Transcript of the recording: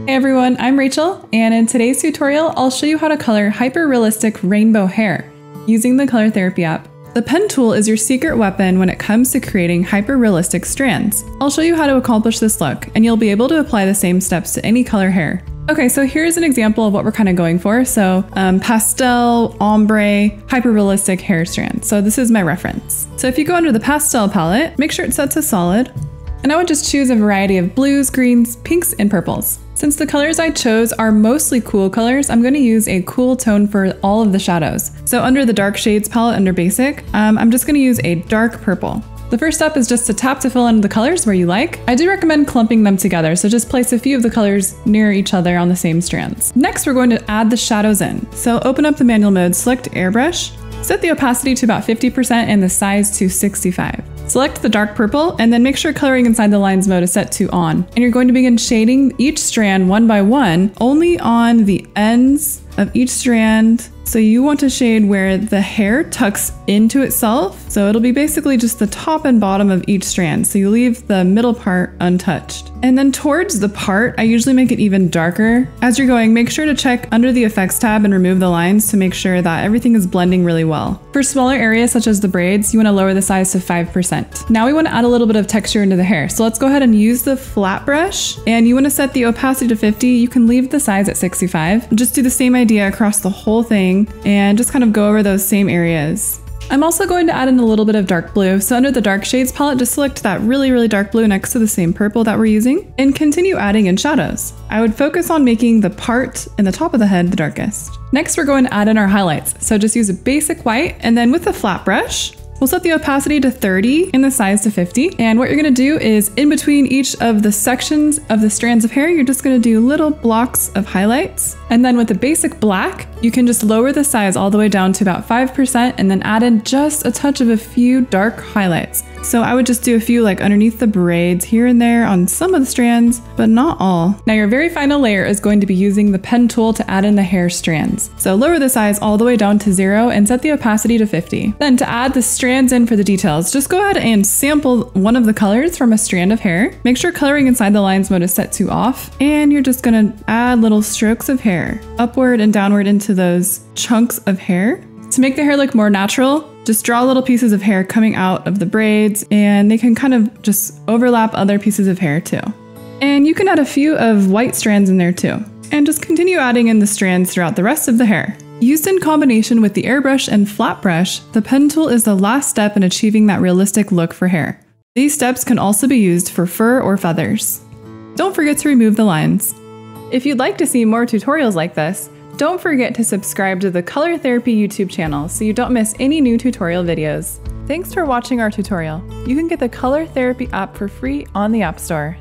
Hey everyone, I'm Rachel, and in today's tutorial, I'll show you how to color hyper-realistic rainbow hair using the Color Therapy app. The pen tool is your secret weapon when it comes to creating hyper-realistic strands. I'll show you how to accomplish this look, and you'll be able to apply the same steps to any color hair. Okay, so here's an example of what we're kind of going for. So pastel, ombre, hyper-realistic hair strand. So this is my reference. So if you go under the pastel palette, make sure it's set to solid. And I would just choose a variety of blues, greens, pinks, and purples. Since the colors I chose are mostly cool colors, I'm going to use a cool tone for all of the shadows. So under the dark shades palette under basic, I'm just going to use a dark purple. The first step is just to tap to fill in the colors where you like. I do recommend clumping them together, so just place a few of the colors near each other on the same strands. Next, we're going to add the shadows in. So open up the manual mode, select AIRBRUSH, set the opacity to about 50% and the size to 65. Select the dark purple and then make sure coloring inside the lines mode is set to on. And you're going to begin shading each strand one by one, only on the ends of each strand. So you want to shade where the hair tucks into itself. So it'll be basically just the top and bottom of each strand. So you leave the middle part untouched. And then towards the part, I usually make it even darker. As you're going, make sure to check under the effects tab and remove the lines to make sure that everything is blending really well. For smaller areas such as the braids, you want to lower the size to 5%. Now we want to add a little bit of texture into the hair. So let's go ahead and use the flat brush, and you want to set the opacity to 50. You can leave the size at 65. Just do the same idea across the whole thing and just kind of go over those same areas. I'm also going to add in a little bit of dark blue. So under the dark shades palette, just select that really dark blue next to the same purple that we're using and continue adding in shadows. I would focus on making the part in the top of the head the darkest. Next, we're going to add in our highlights. So just use a basic white, and then with the flat brush, we'll set the opacity to 30 and the size to 50. And what you're gonna do is in between each of the sections of the strands of hair, you're just gonna do little blocks of highlights. And then with the basic black, you can just lower the size all the way down to about 5% and then add in just a touch of a few dark highlights. So I would just do a few like underneath the braids here and there on some of the strands, but not all. Now your very final layer is going to be using the pen tool to add in the hair strands. So lower the size all the way down to 0 and set the opacity to 50. Then to add the strands in for the details, just go ahead and sample one of the colors from a strand of hair. Make sure coloring inside the lines mode is set to off, and you're just gonna add little strokes of hair upward and downward into those chunks of hair. To make the hair look more natural, just draw little pieces of hair coming out of the braids, and they can kind of just overlap other pieces of hair too. And you can add a few of white strands in there too. And just continue adding in the strands throughout the rest of the hair. Used in combination with the airbrush and flat brush, the pen tool is the last step in achieving that realistic look for hair. These steps can also be used for fur or feathers. Don't forget to remove the lines. If you'd like to see more tutorials like this, don't forget to subscribe to the Color Therapy YouTube channel so you don't miss any new tutorial videos. Thanks for watching our tutorial. You can get the Color Therapy app for free on the App Store.